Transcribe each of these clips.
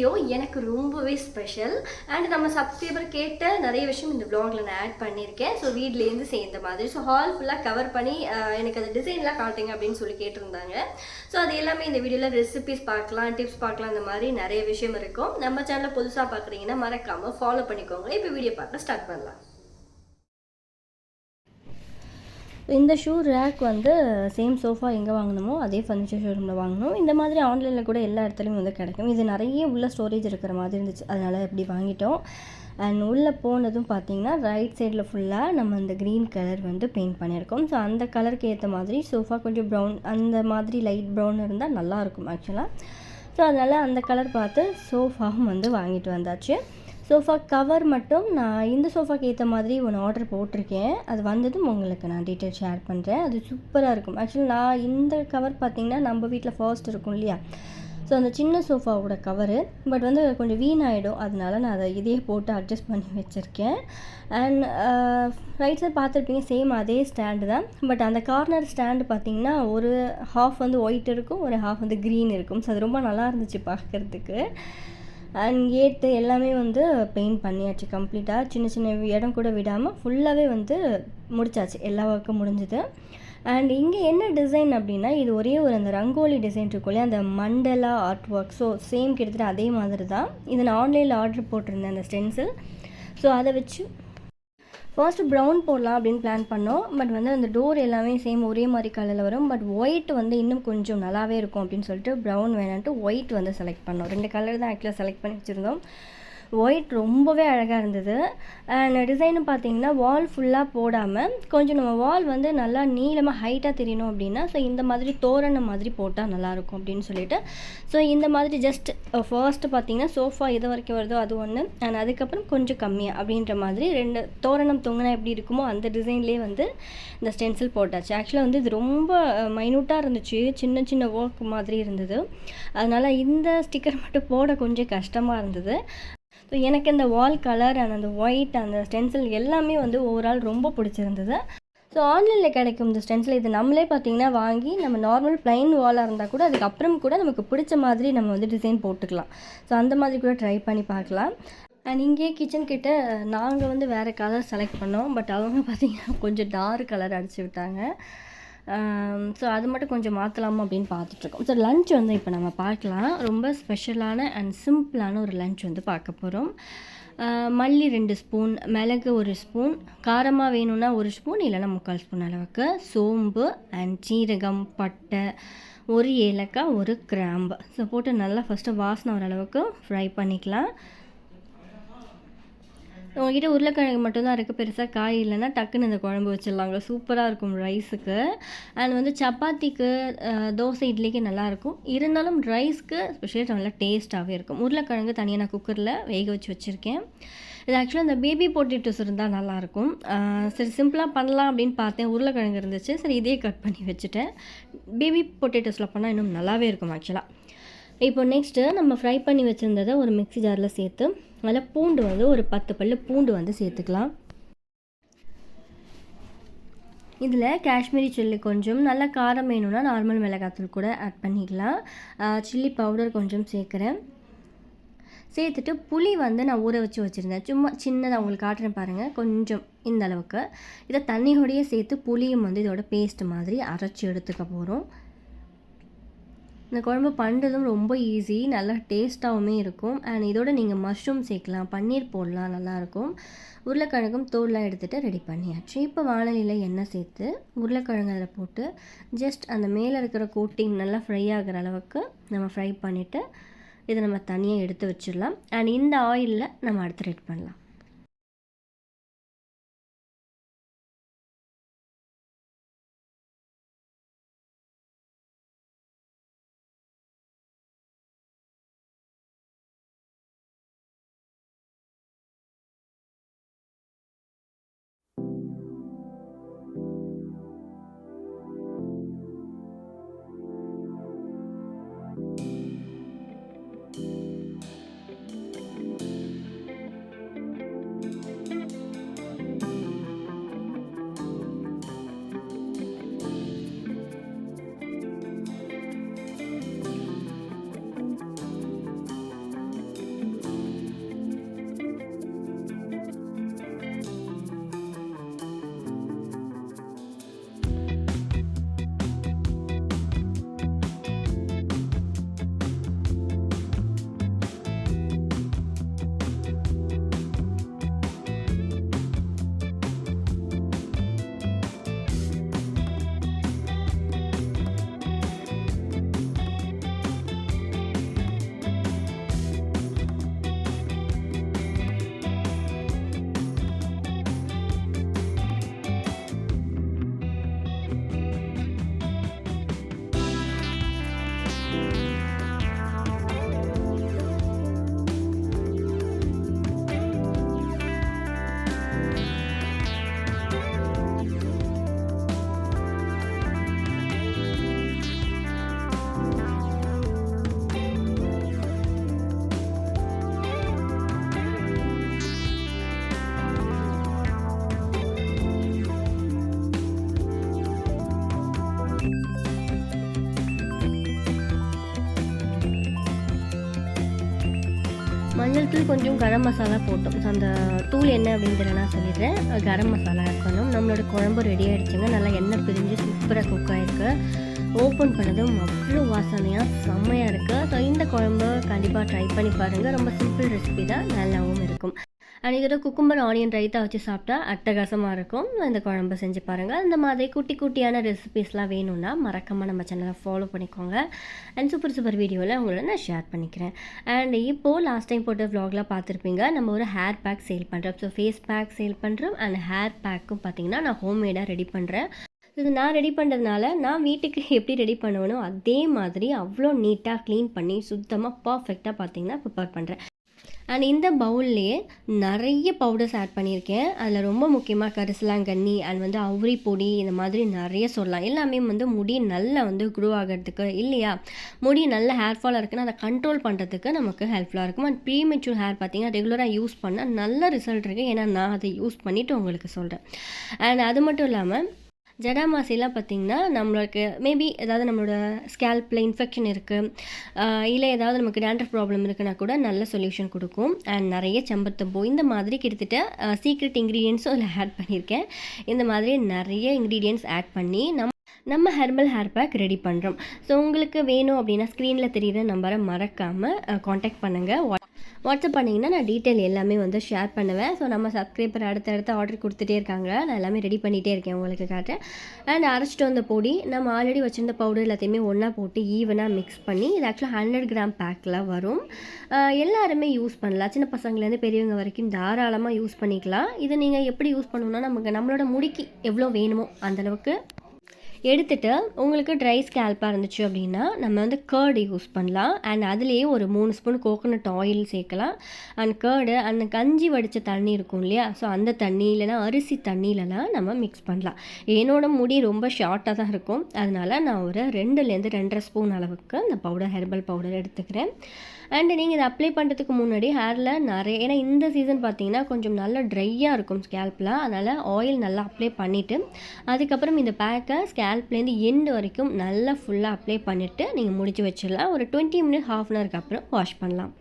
Video எனக்கு ரொம்பவே special. And நம்ம சப்ஸ்கிரைபர் கேட்ட நிறைய விஷயம் இந்த vlogல நான் ஆட் பண்ணியிருக்கேன். ஸோ வீட்லேருந்து சேர்ந்த மாதிரி. ஸோ ஹால் ஃபுல்லாக கவர் பண்ணி எனக்கு அந்த டிசைன்லாம் காட்டுங்க அப்படின்னு சொல்லி கேட்டிருந்தாங்க. ஸோ அது எல்லாமே இந்த வீடியோவில் ரெசிபிஸ் பார்க்கலாம், டிப்ஸ் பார்க்கலாம், இந்த மாதிரி நிறைய விஷயம் இருக்கும். நம்ம சேனலை புதுசாக பார்க்குறீங்கன்னா மறக்காமல் ஃபாலோ பண்ணிக்கோங்க. இப்போ வீடியோ பார்க்க ஸ்டார்ட் பண்ணலாம். இந்த ஷூ ரேக் வந்து சேம் சோஃபா எங்கே வாங்கினோமோ அதே ஃபர்னிச்சர் ஷோரூமில் வாங்கினோம். இந்த மாதிரி ஆன்லைனில் கூட எல்லா இடத்துலையும் வந்து கிடைக்கும். இது நிறைய உள்ள ஸ்டோரேஜ் இருக்கிற மாதிரி இருந்துச்சு, அதனால் இப்படி வாங்கிட்டோம். அண்ட் உள்ளே போனதும் பார்த்திங்கன்னா ரைட் சைடில் ஃபுல்லாக நம்ம அந்த க்ரீன் கலர் வந்து பெயிண்ட் பண்ணியிருக்கோம். ஸோ அந்த கலருக்கு ஏற்ற மாதிரி சோஃபா கொஞ்சம் ப்ரௌன், அந்த மாதிரி லைட் ப்ரௌன் இருந்தால் நல்லாயிருக்கும் ஆக்சுவலாக. ஸோ அதனால் அந்த கலர் பார்த்து சோஃபாவும் வந்து வாங்கிட்டு வந்தாச்சு. சோஃபா கவர் மட்டும் நான் இந்த சோஃபாக்கு ஏற்ற மாதிரி ஒன்று ஆர்டர் போட்டிருக்கேன். அது வந்ததும் உங்களுக்கு நான் டீட்டெயில் ஷேர் பண்ணுறேன். அது சூப்பராக இருக்கும். ஆக்சுவலி நான் இந்த கவர் பார்த்திங்கன்னா நம்ம வீட்டில் ஃபர்ஸ்ட் இருக்கும் இல்லையா, ஸோ அந்த சின்ன சோஃபாவோட கவரு பட் வந்து கொஞ்சம் வீணாகிடும். அதனால நான் அதை இதையே போட்டு அட்ஜஸ்ட் பண்ணி வச்சுருக்கேன். அண்ட் ரைட் சைட் பார்த்துருப்பீங்க, சேம் அதே ஸ்டாண்டு தான். பட் அந்த கார்னர் ஸ்டாண்டு பார்த்திங்கன்னா ஒரு ஹாஃப் வந்து ஒயிட் இருக்கும், ஒரு ஹாஃப் வந்து க்ரீன் இருக்கும். ஸோ அது ரொம்ப நல்லா இருந்துச்சு பார்க்குறதுக்கு. அண்ட் கேட்டு எல்லாமே வந்து பெயிண்ட் பண்ணியாச்சு கம்ப்ளீட்டாக. சின்ன சின்ன இடம் கூட விடாமல் ஃபுல்லாகவே வந்து முடிச்சாச்சு, எல்லா ஒர்க்கும் முடிஞ்சுது. அண்ட் இங்கே என்ன டிசைன் அப்படின்னா, இது ஒரே ஒரு அந்த ரங்கோலி டிசைன் இருக்கும் இல்லையா, அந்த மண்டலா ஆர்ட் ஒர்க். ஸோ சேம் கிட்டத்தட்ட அதே மாதிரி தான். இது நான் ஆன்லைனில் ஆர்டர் போட்டிருந்தேன் அந்த ஸ்டென்சில். ஸோ அதை வச்சு ஃபர்ஸ்ட்டு ப்ரௌன் போடலாம் அப்படின்னு பிளான் பண்ணோம். பட் வந்து அந்த டோர் எல்லாமே சேம் ஒரே மாதிரி கலரில் வரும். பட் ஒயிட் வந்து இன்னும் கொஞ்சம் நல்லாவே இருக்கும் அப்படின்னு சொல்லிட்டு ப்ரௌன் வேணான்ட்டு ஒயிட் வந்து செலக்ட் பண்ணோம். 2 கலர் தான் ஆக்சுவலாக செலக்ட் பண்ணி வச்சுருந்தோம். ஒயிட் ரொம்பவே அழகாக இருந்தது. அண்ட் டிசைனும் பார்த்திங்கன்னா வால் ஃபுல்லாக போடாமல் கொஞ்சம் நம்ம வால் வந்து நல்லா நீளமாக ஹைட்டாக தெரியணும் அப்படின்னா ஸோ இந்த மாதிரி தோரணம் மாதிரி போட்டால் நல்லாயிருக்கும் அப்படின்னு சொல்லிட்டு ஸோ இந்த மாதிரி ஜஸ்ட் ஃபர்ஸ்ட்டு பார்த்திங்கன்னா சோஃபா எது வரைக்கும் வருதோ அது ஒன்று, அண்ட் அதுக்கப்புறம் கொஞ்சம் கம்மியாக அப்படின்ற மாதிரி 2 தோரணம் தொங்கினா எப்படி இருக்குமோ அந்த டிசைன்லேயே வந்து இந்த ஸ்டென்சில் போட்டாச்சு. ஆக்சுவலாக வந்து இது ரொம்ப மைனூட்டாக இருந்துச்சு, சின்ன சின்ன ஒர்க் மாதிரி இருந்தது. அதனால் இந்த ஸ்டிக்கர் மட்டும் போட கொஞ்சம் கஷ்டமாக இருந்தது. ஸோ எனக்கு இந்த வால் கலர் அண்ட் அந்த ஒயிட் அந்த ஸ்டென்சில் எல்லாமே வந்து ஓவரால் ரொம்ப பிடிச்சிருந்தது. ஸோ ஆன்லைனில் கிடைக்கும் இந்த ஸ்டென்சில் இது நம்மளே பார்த்திங்கன்னா வாங்கி நம்ம நார்மல் ப்ளைன் வாலாக இருந்தால் கூட அதுக்கப்புறம் கூட நமக்கு பிடிச்ச மாதிரி நம்ம வந்து டிசைன் போட்டுக்கலாம். ஸோ அந்த மாதிரி கூட ட்ரை பண்ணி பார்க்கலாம். அண்ட் இங்கே கிச்சன் கிட்ட நாங்கள் வந்து வேறு கலர் செலக்ட் பண்ணோம். பட் அவங்க பார்த்திங்கன்னா கொஞ்சம் டார்க் கலர் அடிச்சு விட்டாங்க. ஸோ அது மட்டும் கொஞ்சம் மாற்றலாமா அப்படின்னு பார்த்துட்ருக்கோம். ஸோ லன்ச் வந்து இப்போ நம்ம பார்க்கலாம். ரொம்ப ஸ்பெஷலான அண்ட் சிம்பிளான ஒரு லன்ச் வந்து பார்க்க போகிறோம். மல்லி 2 ஸ்பூன், மிளகு 1 ஸ்பூன், காரமாக வேணும்னா 1 ஸ்பூன் இல்லைனா 3/4 ஸ்பூன் அளவுக்கு, சோம்பு அண்ட் சீரகம், பட்டை, 1 ஏலக்காய், 1 கிராம்பு. ஸோ போட்டு நல்லா ஃபஸ்ட்டு வாசனை வர அளவுக்கு ஃப்ரை பண்ணிக்கலாம். உங்கள்கிட்ட உருளைக்கிழங்கு மட்டும்தான் இருக்குது, பெருசாக காய் இல்லைன்னா டக்குன்னு இந்த குழம்பு வச்சிடலாங்க, சூப்பராக இருக்கும் ரைஸுக்கு. அண்ட் வந்து சப்பாத்திக்கு, தோசை, இட்லிக்கு நல்லாயிருக்கும். இருந்தாலும் ரைஸ்க்கு ஸ்பெஷலாக நல்லா டேஸ்ட்டாகவே இருக்கும். உருளைக்கிழங்கு தனியாக நான் குக்கரில் வேக வச்சு வச்சுருக்கேன். இது ஆக்சுவலாக இந்த பேபி பொட்டேட்டோஸ் இருந்தால் நல்லாயிருக்கும். சரி சிம்பிளாக பண்ணலாம் அப்படின்னு பார்த்தேன், உருளைக்கிழங்கு இருந்துச்சு, சரி இதே கட் பண்ணி வச்சுட்டேன். பேபி பொட்டேட்டோஸில் பண்ணால் இன்னும் நல்லாவே இருக்கும் ஆக்சுவலாக. இப்போ நெக்ஸ்ட்டு நம்ம ஃப்ரை பண்ணி வச்சுருந்ததை ஒரு மிக்ஸி ஜாரில் சேர்த்து அதில் பூண்டு வந்து ஒரு 10 பல்லு பூண்டு வந்து சேர்த்துக்கலாம். இதில் காஷ்மீரி சில்லி கொஞ்சம், நல்லா காரம் வேணும்னா நார்மல் மிளகாத்தூள் கூட ஆட் பண்ணிக்கலாம். சில்லி பவுடர் கொஞ்சம் சேர்க்குறேன். சேர்த்துட்டு புளி வந்து நான் ஊற வச்சு வச்சுருந்தேன், சும்மா சின்னதாக உங்களுக்கு காட்டுறேன் பாருங்கள், கொஞ்சம் இந்த அளவுக்கு. இதை தண்ணியோடையே சேர்த்து புளியும் வந்து இதோட பேஸ்ட் மாதிரி அரைச்சி எடுத்துக்க போகிறோம். இந்த குழம்பு பண்ணுறதும் ரொம்ப ஈஸி, நல்லா டேஸ்ட்டாகவுமே இருக்கும். அண்ட் இதோட நீங்கள் மஷ்ரூம் சேர்க்கலாம், பன்னீர் போடலாம், நல்லாயிருக்கும். உருளைக்கிழங்கும் தோல்லாம் எடுத்துகிட்டு ரெடி பண்ணியாச்சு. இப்போ வானலியில் எண்ணெய் சேர்த்து உருளைக்கிழங்கு அதில் போட்டு ஜஸ்ட் அந்த மேலே இருக்கிற கோட்டிங் நல்லா ஃப்ரை ஆகிற அளவுக்கு நம்ம ஃப்ரை பண்ணிவிட்டு இதை நம்ம தனியாக எடுத்து வச்சிடலாம். அண்ட் இந்த ஆயிலில் நம்ம அடுத்து ரெடி பண்ணலாம். ஆரம்பத்தில் கொஞ்சம் கரம் மசாலா போட்டோம். ஸோ அந்த தூள் என்ன அப்படின்றத நான் சொல்லிடுறேன். கரம் மசாலா ஆட் பண்ணோம். நம்மளோட குழம்பு ரெடி ஆகிடுச்சுங்க. நல்லா எண்ணெய் பிரிஞ்சு சூப்பராக குக் ஆகிருக்கு. ஓப்பன் பண்ணதும் அவ்வளோ வாசனையாக செம்மையாக இருக்குது. ஸோ இந்த குழம்பு கண்டிப்பாக ட்ரை பண்ணி பாருங்கள். ரொம்ப சிம்பிள் ரெசிபி தான், நல்லாவும் இருக்கும். அண்ட் இதோட குக்கும்பர் ஆனியன் ரைத்தா வச்சு சாப்பிட்டா அட்டகாசமாக இருக்கும். இந்த குழம்பு செஞ்சு பாருங்கள். இந்த மாதிரி குட்டி குட்டியான ரெசிபீஸ்லாம் வேணும்னா மறக்காமல் நம்ம சேனலை ஃபாலோ பண்ணிக்கோங்க. அண்ட் சூப்பர் வீடியோவில் உங்களை நான் ஷேர் பண்ணிக்கிறேன். அண்ட் இப்போது லாஸ்ட் டைம் போட்ட வ்ளாக்லாம் பார்த்துருப்பீங்க. நம்ம ஒரு ஹேர் பேக் சேல் பண்ணுறோம். ஸோ ஃபேஸ் பேக் சேல் பண்ணுறோம். அண்ட் ஹேர் பேக்கும் பார்த்திங்கன்னா நான் ஹோம்மேடாக ரெடி பண்ணுறேன். இது நான் ரெடி பண்ணுறதுனால நான் வீட்டுக்கு எப்படி ரெடி பண்ணுவேனோ அதே மாதிரி அவ்வளோ நீட்டாக க்ளீன் பண்ணி சுத்தமாக பர்ஃபெக்டாக பார்த்திங்கன்னா ப்ரிப்பேர் பண்ணுறேன். அண்ட் இந்த பவுல்லையே நிறைய பவுடர்ஸ் ஆட் பண்ணியிருக்கேன். அதில் ரொம்ப முக்கியமாக கரிசலாங்கண்ணி அண்ட் அவுரி பொடி இந்த மாதிரி நிறைய சொல்லலாம். எல்லாமே முடி நல்லா க்ரோ ஆகிறதுக்கு இல்லையா, முடி நல்ல ஹேர் ஃபாலாக இருக்குன்னா அதை கண்ட்ரோல் பண்ணுறதுக்கு நமக்கு ஹெல்ப்ஃபுல்லாக இருக்கும். அண்ட் ப்ரீமெச்சூர் ஹேர் பார்த்திங்கன்னா ரெகுலராக யூஸ் பண்ணால் நல்ல ரிசல்ட் இருக்குது. ஏன்னா நான் அதை யூஸ் பண்ணிவிட்டு உங்களுக்கு சொல்கிறேன். அண்ட் அது மட்டும் இல்லாமல் ஜடாமாசிலாம் பார்த்திங்கன்னா நம்மளுக்கு மேபி ஏதாவது நம்மளோட ஸ்கேல்பில் இன்ஃபெக்ஷன் இருக்குது, இல்லை ஏதாவது நமக்கு டேண்ட்ரஃப் ப்ராப்ளம் இருக்குன்னா கூட நல்ல சொல்யூஷன் கொடுக்கும். அண்ட் நிறைய செம்பருத்தம்பூ இந்த மாதிரி கிட்டத்தட்ட சீக்ரெட் இன்க்ரீடியன்ஸும் அதில் ஆட் பண்ணியிருக்கேன். இந்த மாதிரி நிறைய இன்க்ரீடியன்ட்ஸ் ஆட் பண்ணி நம்ம ஹெர்பல் ஹேர் பேக் ரெடி பண்ணுறோம். ஸோ உங்களுக்கு வேணும் அப்படின்னா ஸ்க்ரீனில் தெரிகிற நம்பரை மறக்காமல் காண்டாக்ட் பண்ணுங்கள். வாட்ஸ்அப் பண்ணிங்கன்னா நான் டீட்டெயில் எல்லாமே ஷேர் பண்ணுவேன். ஸோ நம்ம சப்ஸ்கிரைபர் அடுத்தடுத்து ஆர்டர் கொடுத்துட்டே இருக்காங்க. நான் எல்லாமே ரெடி பண்ணிகிட்டே இருக்கேன், உங்களுக்கு காட்டுறேன். அண்ட் அரைச்சிட்டு வந்த பொடி நம்ம ஆல்ரெடி வச்சுருந்த பவுடர் எல்லாத்தையுமே ஒன்றா போட்டு ஈவனாக மிக்ஸ் பண்ணி இது ஆக்சுவலாக 100 கிராம் பேக்கில் வரும். எல்லாருமே யூஸ் பண்ணலாம். சின்ன பசங்கள்லேருந்து பெரியவங்க வரைக்கும் தாராளமாக யூஸ் பண்ணிக்கலாம். இதை நீங்கள் எப்படி யூஸ் பண்ணணும்னா நம்மளோட முடிக்கு எவ்வளோ வேணுமோ அந்தளவுக்கு எடுத்துகிட்டு உங்களுக்கு ட்ரை ஸ்கேல்பாக இருந்துச்சு அப்படின்னா நம்ம கர்டு யூஸ் பண்ணலாம். அண்ட் அதுலேயே ஒரு 3 ஸ்பூன் கோகோனட் ஆயில் சேர்க்கலாம். அண்ட் கர்டு அந்த கஞ்சி வடித்த தண்ணி இருக்கும் இல்லையா, ஸோ அந்த தண்ணி இல்லைனா அரிசி தண்ணியிலலாம் நம்ம மிக்ஸ் பண்ணலாம். என்னோட முடி ரொம்ப ஷார்ட்டாக தான் இருக்கும், அதனால் நான் ஒரு 2லேருந்து 2.5 ஸ்பூன் அளவுக்கு அந்த பவுடர் ஹெர்பல் பவுடர் எடுத்துக்கிறேன். அண்ட் நீங்கள் இதை அப்ளை பண்ணுறதுக்கு முன்னாடி ஹேரில் நிறைய, ஏன்னா இந்த சீசன் பார்த்தீங்கன்னா கொஞ்சம் நல்லா ட்ரையாக இருக்கும் ஸ்கேல்பில், அதனால் ஆயில் நல்லா அப்ளை பண்ணிவிட்டு அதுக்கப்புறம் இந்த பேக்கை ஸ்கேல்ப்லேருந்து எண்டு வரைக்கும் நல்லா ஃபுல்லாக அப்ளை பண்ணிவிட்டு நீங்கள் முடிச்சு வச்சிடலாம். ஒரு 20 மினிட் ½ அன் ஹவருக்கு அப்புறம் வாஷ் பண்ணலாம்.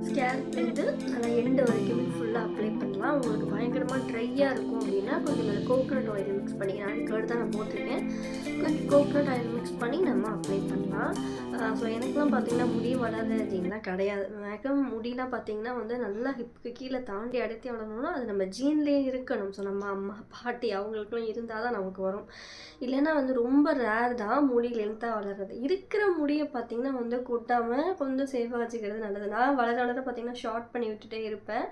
ஸ்கேல்ப்லேருந்து நல்லா எண்டு வரைக்குமே ஃபுல்லாக அப்ளை பண்ணலாம். உங்களுக்கு பயங்கரமாக ட்ரையாக இருக்கும் அப்படின்னா கொஞ்சம் நல்லா கோகோனட் ஆயில் மிக்ஸ் பண்ணிக்கலாம். அதுக்கு தான் நான் போட்டிருக்கேன். கொஞ்சம் கோகோனட் ஆயில் மிக்ஸ் பண்ணி நம்ம அப்ளை பண்ணலாம். ஸோ எனக்குலாம் பார்த்திங்கன்னா முடி வளராது அப்படின்லாம் கிடையாது. மேக்ஸிமம் முடியெலாம் பார்த்திங்கன்னா நல்லா ஹிப்புக்கு கீழே தாண்டி அடர்த்தி வளரணும்னா அது நம்ம ஜீன்லேயே இருக்கணும். ஸோ நம்ம அம்மா பாட்டி அவங்களுக்குலாம் இருந்தால் தான் நமக்கு வரும். இல்லைன்னா ரொம்ப ரேர் தான் முடி லென்த்தாக வளர்றது. இருக்கிற முடியை பார்த்திங்கன்னா கொட்டாமல் கொஞ்சம் சேஃபாக வச்சுக்கிறது நல்லது. நான் வளர பார்த்திங்கன்னா ஷார்ட் பண்ணி விட்டுட்டே இருப்பேன்.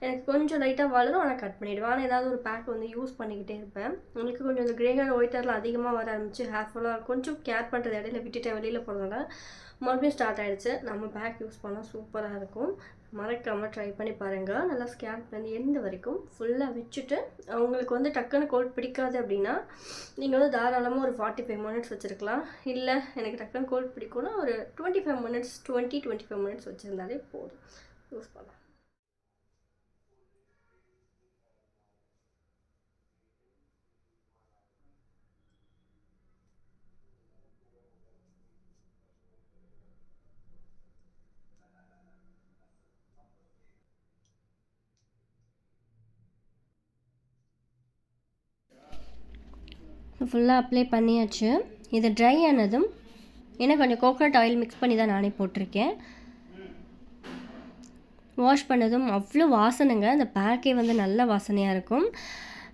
எனக்கு கொஞ்சம் லைட்டாக வளரும், ஆனால் கட் பண்ணிவிடுவேன். ஆனால் ஏதாவது ஒரு பேக் யூஸ் பண்ணிக்கிட்டே இருப்பேன். உங்களுக்கு கொஞ்சம் இந்த கிரே ஹேர் ஒயிட் ஹேர்லாம் அதிகமாக வர ஆரம்பிச்சு ஹேர் ஃபாலாக கொஞ்சம் கேர் பண்ணுறது இடையில விட்டுட்டேன். வெளியில் போகிறதால மறுபடியும் ஸ்டார்ட் ஆகிடுச்சு. நம்ம பேக் யூஸ் பண்ணால் சூப்பராக இருக்கும். மறக்காமல் ட்ரை பண்ணி பாருங்கள். நல்லா ஸ்கேல்ப்லேருந்து எண்டு வரைக்கும் ஃபுல்லாக வச்சுட்டு உங்களுக்கு டக்குன்னு கோல்ட் பிடிக்காது அப்படின்னா நீங்கள் தாராளமாக ஒரு 45 மினிட்ஸ் வச்சுருக்கலாம். இல்லை எனக்கு டக்குன்னு கோல்ட் பிடிக்கும்னா ஒரு 25 மினிட்ஸ் 25 மினிட்ஸ் வச்சுருந்தாலே போதும், யூஸ் பண்ணலாம். ஃபுல்லாக அப்ளை பண்ணியாச்சு. இது ட்ரை ஆனதும் ஏன்னா கொஞ்சம் கோகோனட் ஆயில் மிக்ஸ் பண்ணி தான் நானே போட்டிருக்கேன். வாஷ் பண்ணதும் அவ்வளோ வாசனைங்க. அந்த பேக்கே நல்ல வாசனையாக இருக்கும்.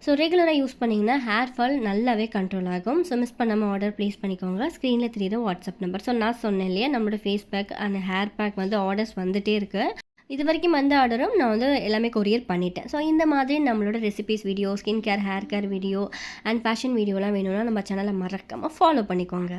ஸோ ரெகுலராக யூஸ் பண்ணிங்கன்னா ஹேர் ஃபால் நல்லாவே கண்ட்ரோல் ஆகும். ஸோ மிஸ் பண்ணாமல் ஆர்டர் ப்ளேஸ் பண்ணிக்கோங்க. ஸ்க்ரீனில் தெரியுற வாட்ஸ்அப் நம்பர். ஸோ நான் சொன்னேன் இல்லையா, நம்மளோட face pack and hair pack orders வந்துகிட்டே இருக்குது. இது வரைக்கும் வந்த ஆர்டரும் நான் எல்லாமே கொரியர் பண்ணிட்டேன். ஸோ இந்த மாதிரி நம்மளோட recipes video, skin care, hair care video and fashion வீடியோலாம் வேணும்னா நம்ம சேனலை மறக்காமல் ஃபாலோ பண்ணிக்கோங்க.